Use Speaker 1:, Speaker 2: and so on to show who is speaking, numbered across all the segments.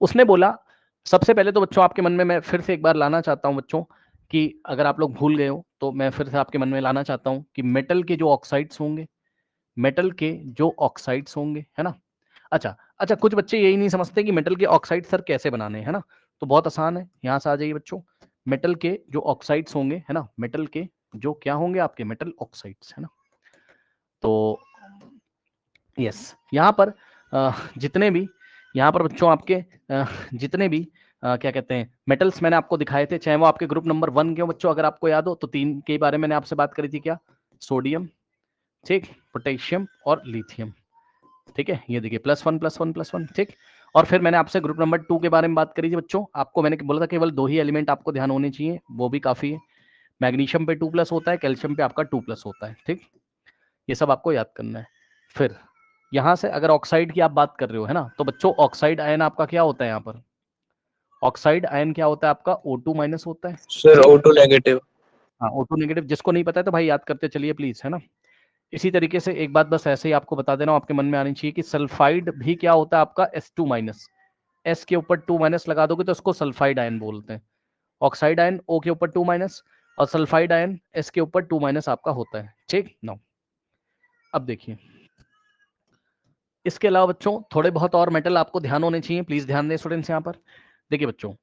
Speaker 1: उसने बोला, सबसे पहले तो बच्चों आपके मन में मैं फिर से एक बार लाना चाहता हूँ बच्चों, कि अगर आप लोग भूल गए हो तो मैं फिर से आपके मन में लाना चाहता हूँ कि मेटल के जो ऑक्साइड्स होंगे, मेटल के जो ऑक्साइड्स होंगे, है ना। अच्छा अच्छा, कुछ बच्चे यही नहीं समझते कि मेटल के ऑक्साइड सर कैसे बनाने हैं, है ना। तो बहुत आसान है, यहाँ से आ जाइए बच्चों। मेटल के जो ऑक्साइड्स होंगे, है ना, मेटल के जो क्या होंगे आपके मेटल ऑक्साइड्स, है ना। तो यस, यहाँ पर जितने भी यहाँ पर बच्चों आपके जितने भी क्या कहते हैं मेटल्स मैंने आपको दिखाए थे, चाहे वो आपके ग्रुप नंबर 1 के हो बच्चों, अगर आपको याद हो तो 3 के बारे में मैंने आपसे बात करी थी, क्या, सोडियम, ठीक, पोटेशियम और लिथियम, ठीक है। ये देखिए +1 +1 +1, ठीक। और फिर मैंने आपसे ग्रुप नंबर 2 के बारे में बात करी थी बच्चों, आपको मैंने बोला था केवल 2 ही एलिमेंट आपको ध्यान होने चाहिए, वो भी काफी है। मैग्नीशियम पे 2+ होता है, कैल्शियम पे आपका 2+ होता है, ठीक। ये सब आपको याद करना है। फिर यहाँ से अगर ऑक्साइड की आप बात कर रहे हो, है ना, तो बच्चों ऑक्साइड आयन आपका क्या होता है यहाँ पर, ऑक्साइड आयन क्या होता है आपका, O2- होता है,
Speaker 2: सर
Speaker 1: ठीक।
Speaker 2: O2 negative.
Speaker 1: हाँ, O2-, जिसको नहीं पता है तो भाई याद करते चलिए प्लीज, है ना। इसी तरीके से एक बात बस ऐसे ही आपको बता देना, आपके मन में आनी चाहिए कि सल्फाइड भी क्या होता है आपका, S2-, S के ऊपर 2- लगा दोगे तो उसको सल्फाइड आयन बोलते हैं। ऑक्साइड आयन O के ऊपर 2- और सल्फाइड आयन S के ऊपर 2- आपका होता है, ठीक। नो, अब देखिए इसके अलावा बच्चों थोड़े बहुत और मेटल आपको ध्यान होने चाहिए, प्लीज ध्यान दें स्टूडेंट्स। यहाँ पर देखिए बच्चों,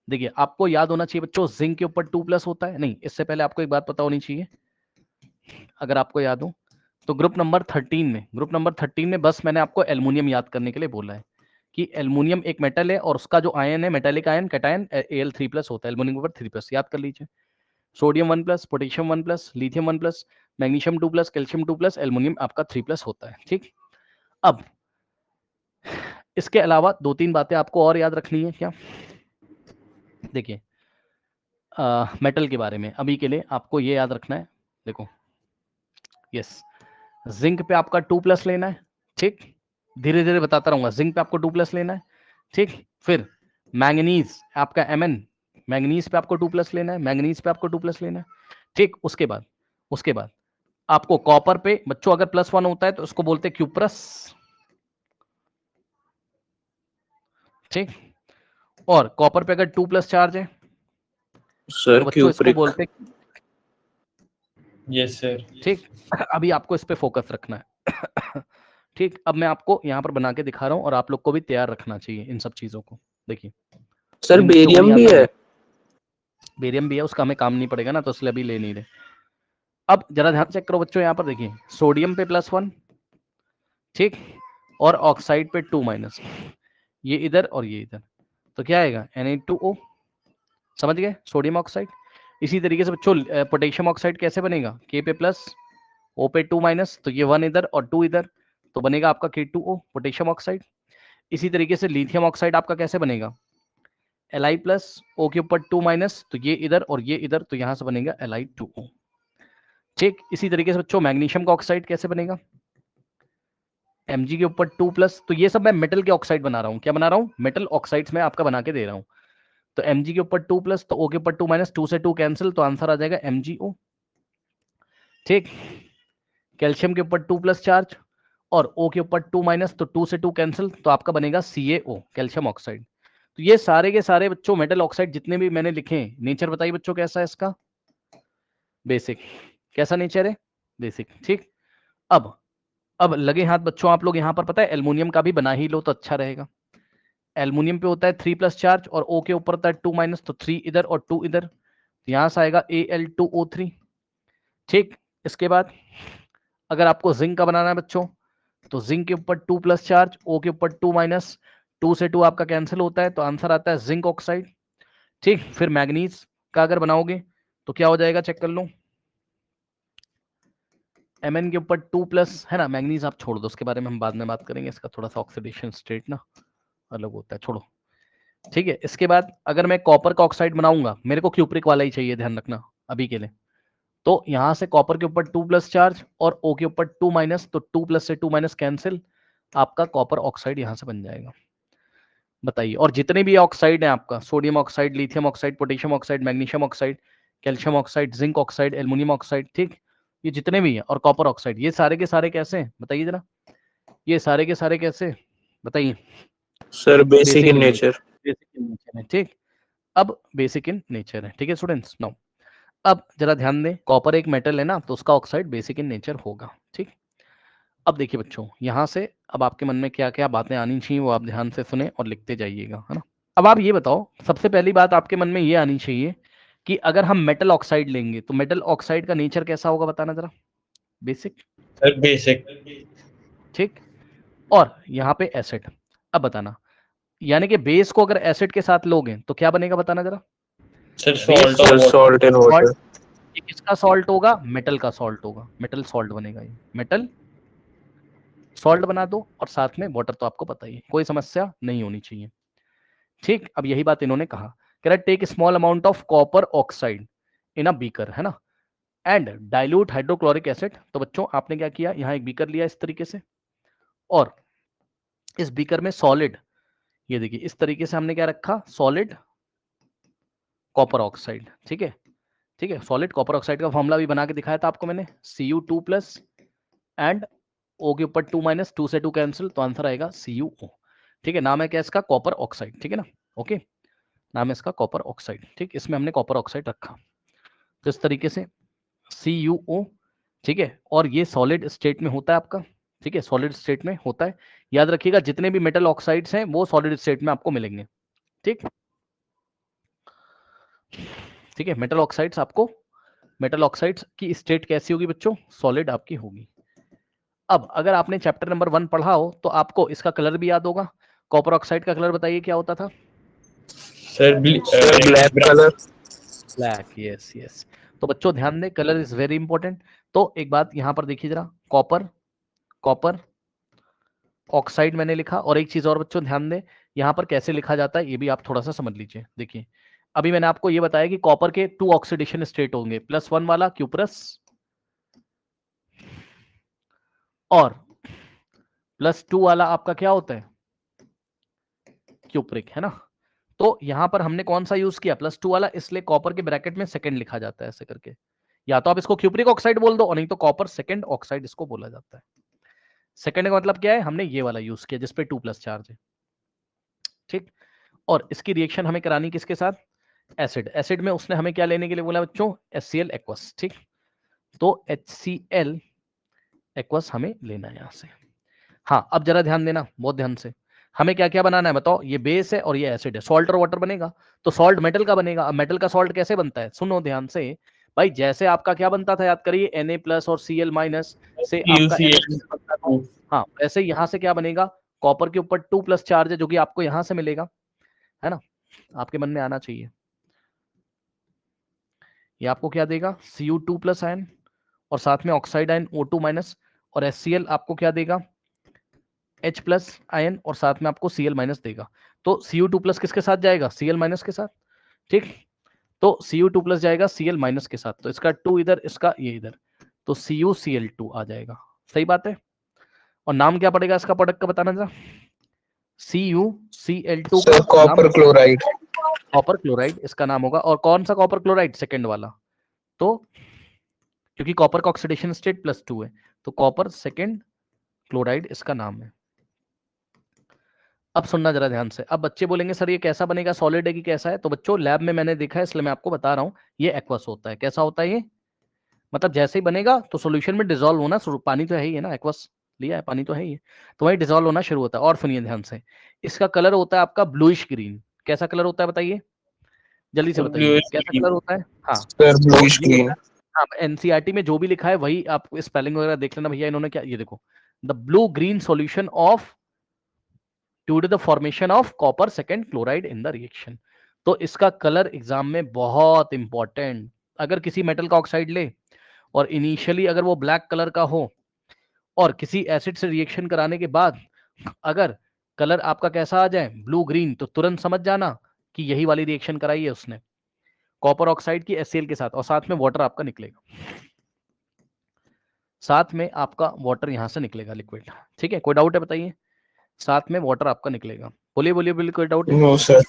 Speaker 1: देखिए आपको याद होना चाहिए बच्चों, जिंक के ऊपर 2+ होता है, नहीं इससे पहले आपको एक बात पता होनी चाहिए, अगर आपको याद हो तो ग्रुप नंबर 13 में, ग्रुप नंबर 13 में बस मैंने आपको एल्युमिनियम याद करने के लिए बोला है कि एल्युमिनियम एक मेटल है और उसका जो आयन है मेटेलिक आयन कैटायन Al3+ होता है, एल्युमिनियम के ऊपर 3+, याद कर लीजिए। Sodium 1+, potassium 1+, lithium 1+, magnesium 2+, calcium 2+, aluminium आपका 3+ होता है, ठीक। अब इसके अलावा 2-3 बातें आपको और याद रखनी है, क्या, देखिए मेटल के बारे में अभी के लिए आपको ये याद रखना है, देखो यस, जिंक पे आपका 2+ लेना है, ठीक, धीरे धीरे बताता रहूंगा, जिंक पे आपको 2+ लेना है, ठीक। फिर मैंगनीज आपका Mn, मैंगनीज पे आपको 2+ लेना है, मैंगनीज पे आपको 2+ लेना है, ठीक। उसके बाद आपको कॉपर पे बच्चों अगर +1 होता है तो उसको बोलते हैं क्यूप्रस, ठीक। और कॉपर पे अगर 2+ चार्ज है
Speaker 2: सर
Speaker 1: तो बच्चों इसको
Speaker 2: क्यूप्रिक।
Speaker 1: बोलते हैं,
Speaker 3: यस सर।
Speaker 1: ठीक। अभी आपको इस पे फोकस रखना है ठीक। अब मैं आपको यहाँ पर बना के दिखा रहा हूँ और आप लोग को भी तैयार रखना चाहिए इन सब चीजों को, देखिए
Speaker 2: सर
Speaker 1: इन बच्चों को नहीं
Speaker 2: बेरियम भी
Speaker 1: आता
Speaker 2: है।
Speaker 1: बेरियम भी है, उसका हमें काम नहीं पड़ेगा ना, तो इसलिए अभी ले नहीं रहे। अब जरा ध्यान चेक करो बच्चों, यहाँ पर देखिए सोडियम पे +1, ठीक, और ऑक्साइड पे 2-, ये इधर और ये इधर, तो क्या आएगा Na2O, समझ गए, सोडियम ऑक्साइड। इसी तरीके से बच्चों पोटेशियम ऑक्साइड कैसे बनेगा, K पे +, O पे 2-, तो ये 1 इधर और 2 इधर, तो बनेगा आपका K2O पोटेशियम ऑक्साइड। इसी तरीके से लिथियम ऑक्साइड आपका कैसे बनेगा, Li+, O के ऊपर 2-, तो ये इधर और ये इधर, तो यहां से बनेगा Li2O, ठीक। इसी तरीके से बच्चों मैग्नीशियम का ऑक्साइड कैसे बनेगा, Mg के ऊपर 2+, तो ये सब मैं मेटल के ऑक्साइड बना रहा हूँ, क्या बना रहा हूँ, मेटल ऑक्साइड्स में आपका बना के दे रहा हूँ। तो Mg के ऊपर 2+, तो O के ऊपर 2-, 2 से 2 कैंसिल, तो आंसर आ जाएगा MgO, ठीक। कैल्शियम के ऊपर 2+ चार्ज और O के ऊपर 2-, तो 2 से 2 कैंसिल, तो आपका बनेगा CaO कैल्शियम ऑक्साइड। तो ये सारे के सारे बच्चों मेटल ऑक्साइड जितने भी मैंने लिखे हैं, नेचर बताइए बच्चों कैसा है इसका, बेसिक, कैसा नेचर है, बेसिक, ठीक। अब लगे हाथ बच्चों आप लोग यहाँ पर, पता है एल्युमिनियम का भी बना ही लो तो अच्छा रहेगा। एल्युमिनियम पे होता है 3+ चार्ज और O के ऊपर होता है 2-, तो 3 इधर और 2 इधर, तो यहाँ से आएगा Al2O3, ठीक। इसके बाद अगर आपको जिंक का बनाना है बच्चों, तो जिंक के ऊपर 2+ चार्ज, O के ऊपर 2-, 2 से 2 आपका कैंसिल होता है, तो आंसर आता है जिंक ऑक्साइड, ठीक। फिर मैग्नीज का अगर बनाओगे तो क्या हो जाएगा, चेक कर लो, Mn के ऊपर 2+ है ना, मैग्नीज आप छोड़ दो, उसके बारे में हम बाद में बात करेंगे, इसका थोड़ा सा ऑक्सीडेशन स्टेट ना अलग होता है, छोड़ो, ठीक है। इसके बाद अगर मैं कॉपर का ऑक्साइड बनाऊंगा, मेरे को क्यूप्रिक वाला ही चाहिए, ध्यान रखना अभी के लिए, तो यहां से कॉपर के ऊपर 2+ चार्ज और O के ऊपर 2-, तो 2+ से 2- कैंसिल, आपका कॉपर ऑक्साइड यहां से बन जाएगा, बताइए। और जितने भी ऑक्साइड हैं आपका, sodium oxide, lithium oxide, potassium oxide, magnesium oxide, calcium oxide, zinc oxide, aluminium oxide, ठीक, ये जितने भी हैं, और कॉपर ऑक्साइड, ये सारे के सारे कैसे हैं बताइए जरा, ये सारे के सारे कैसे बताइए,
Speaker 2: sir basic
Speaker 1: Basic
Speaker 2: in
Speaker 1: in
Speaker 2: nature.
Speaker 1: Basic in nature है, ठीक। अब बेसिक इन नेचर है, ठीक है स्टूडेंट्स। नाउ अब जरा ध्यान दें, कॉपर एक मेटल है ना, तो उसका ऑक्साइड बेसिक इन नेचर होगा, ठीक। अब देखिए बच्चों, यहाँ से अब आपके मन में क्या क्या बातें आनी चाहिए वो आप ध्यान से सुने और लिखते जाइएगा, है ना। अब आप ये बताओ, सबसे पहली बात आपके मन में ये आनी चाहिए कि अगर हम मेटल ऑक्साइड लेंगे तो मेटल ऑक्साइड का नेचर कैसा होगा, बताना जरा। Basic,
Speaker 3: sir basic.
Speaker 1: ठीक। और यहाँ पे एसिड। अब बताना, यानी कि बेस को अगर एसिड के साथ लोगे तो क्या बनेगा, बताना जरा।
Speaker 3: सर
Speaker 1: बेस
Speaker 3: सॉल्ट और
Speaker 2: sir
Speaker 3: water.
Speaker 2: Salt in water.
Speaker 1: Salt, ये किसका सॉल्ट होगा, मेटल का सॉल्ट होगा, मेटल सॉल्ट बनेगा, ये मेटल सॉल्ट बना दो और साथ में वाटर, तो आपको पता ही है, कोई समस्या नहीं होनी चाहिए, ठीक। अब यही बात इन्होंने कहा, कह रहा take small amount of copper oxide in a beaker, है ना, एंड डाइल्यूट हाइड्रोक्लोरिक एसिड। तो बच्चों आपने क्या किया, यहाँ एक बीकर लिया इस तरीके से, और इस बीकर में सॉलिड, ये देखिए इस तरीके से हमने क्या रखा, सॉलिड कॉपर ऑक्साइड, ठीक है, ठीक है। सॉलिड कॉपर ऑक्साइड का फॉर्मूला भी बना के दिखाया था आपको मैंने, Cu2+ एंड O के ऊपर 2 - 2 से 2 कैंसिल, तो आंसर आएगा CuO, ठीक है। नाम है क्या इसका, कॉपर ऑक्साइड, ठीक है ना, ओके। नाम है इसका कॉपर ऑक्साइड, ठीक। इसमें हमने कॉपर ऑक्साइड रखा, तो इस तरीके से CuO, ठीक है। और ये सॉलिड स्टेट में होता है आपका, ठीक है, सॉलिड स्टेट में होता है। याद रखिएगा जितने भी मेटल ऑक्साइड्स हैं वो सॉलिड स्टेट में आपको मिलेंगे, ठीक, ठीक है। मेटल ऑक्साइड्स आपको, मेटल ऑक्साइड्स की स्टेट कैसी होगी बच्चों, सॉलिड आपकी होगी। अब अगर आपने चैप्टर नंबर 1 पढ़ा हो तो आपको इसका कलर भी याद होगा। कॉपर ऑक्साइड का कलर बताइए क्या होता था,
Speaker 3: sir
Speaker 2: black colour.
Speaker 1: Black, yes yes. तो बच्चों ध्यान दें, कलर इज वेरी इंपॉर्टेंट। तो एक बात यहाँ पर देखिए जरा, कॉपर, कॉपर ऑक्साइड मैंने लिखा, और एक चीज और बच्चों ध्यान दें, यहाँ पर कैसे लिखा जाता है ये भी आप थोड़ा सा समझ लीजिए। देखिए अभी मैंने आपको ये बताया कि कॉपर के 2 ऑक्सीडेशन स्टेट होंगे, +1 वाला क्यूप्रस और +2 वाला आपका क्या होता है, क्यूप्रिक, है ना। तो यहां पर हमने कौन सा यूज किया, +2 वाला, इसलिए कॉपर के ब्रैकेट में सेकंड लिखा जाता है ऐसे करके। या तो आप इसको क्यूप्रिक ऑक्साइड बोल दो, और नहीं तो कॉपर सेकंड ऑक्साइड इसको बोला जाता है। सेकंड का मतलब क्या है, हमने ये वाला यूज किया जिसपे 2+ चार्ज है, ठीक। और इसकी रिएक्शन हमें करानी किसके साथ, एसिड। एसिड में उसने हमें क्या लेने के लिए बोला बच्चों, HCl एक्वस, ठीक। तो HCl एक्वस हमें लेना है यहां से। हाँ अब जरा ध्यान देना, बहुत ध्यान से, हमें क्या क्या बनाना है बताओ। ये बेस है और ये एसिड है, सॉल्ट और वाटर बनेगा, तो सॉल्ट मेटल का बनेगा। अब मेटल का सॉल्ट कैसे बनता है, सुनो ध्यान से भाई, जैसे आपका क्या बनता था, याद करिए, Na+ और Cl- से आपका
Speaker 3: UCl
Speaker 1: बनता था। हाँ वैसे यहाँ से क्या बनेगा, कॉपर के ऊपर 2+ चार्ज है जो कि आपको यहां से मिलेगा, है ना, आपके मन में आना चाहिए। ये आपको क्या देगा, Cu2+ आयन, और साथ में ऑक्साइड आयन O2- और HCl आपको क्या देगा, H+ आयन, और साथ में आपको Cl- देगा। तो Cu2+ किसके साथ जाएगा, Cl- के साथ, ठीक। तो Cu2+ जाएगा Cl- के साथ, तो इसका 2 इधर, इसका ये इधर, तो CuCl2 आ जाएगा, सही बात है। और नाम क्या पड़ेगा इसका प्रोडक्ट का, बताना जरा। CuCl2 का
Speaker 2: सर
Speaker 1: नाम
Speaker 2: कॉपर क्लोराइड।
Speaker 1: कॉपर क्लोराइड इसका नाम होगा। और कौन सा कॉपर क्लोराइड, सेकंड वाला, तो क्योंकि कॉपर का ऑक्सीडेशन स्टेट +2 है, तो कॉपर सेकंड क्लोराइड इसका नाम है। अब सुनना जरा ध्यान से, अब बच्चे बोलेंगे सर ये कैसा बनेगा, सॉलिड है कि कैसा है, तो बच्चों लैब में मैंने देखा है इसलिए मैं आपको बता रहा हूँ, ये एक्वस होता है। कैसा होता है ये, मतलब जैसे ही बनेगा तो सॉल्यूशन में डिसॉल्व होना शुरू, पानी तो है ही है ना, एक्वस लिया है, पानी तो है ही है, तो वही डिसॉल्व होना शुरू होता है। और सुनिए ध्यान से, इसका कलर होता है आपका ब्लूइश ग्रीन। कैसा कलर होता है बताइए, जल्दी से बताइए
Speaker 3: ब्लूइश
Speaker 1: कैसा
Speaker 3: ग्रीन।
Speaker 1: कलर होता है। हाँ
Speaker 2: सर
Speaker 1: तो
Speaker 2: ब्लूइश
Speaker 1: ये
Speaker 2: ग्रीन।
Speaker 1: होता है, हाँ एनसीईआरटी में जो भी लिखा है वही आप स्पेलिंग वगैरह देख लेना भैया, इन्होंने क्या, ये देखो, the blue green solution of due to the formation of copper second chloride in the reaction। तो इसका कलर एग्जाम में बहुत इंपॉर्टेंट, अगर किसी मेटल का ऑक्साइड ले और इनिशियली अगर वो ब्लैक कलर का हो और किसी एसिड से रिएक्शन कराने के बाद अगर कलर आपका कैसा आ जाए, ब्लू ग्रीन, तो तुरंत समझ जाना कि यही वाली रिएक्शन कराई है उसने, कॉपर ऑक्साइड की HCl के साथ, और साथ में वाटर आपका निकलेगा, साथ में आपका वाटर यहां से निकलेगा लिक्विड, ठीक है। कोई डाउट है बताइए, साथ में वाटर आपका निकलेगा, बोलिए बोलिए, बिल्कुल कोई डाउट है।
Speaker 2: No sir.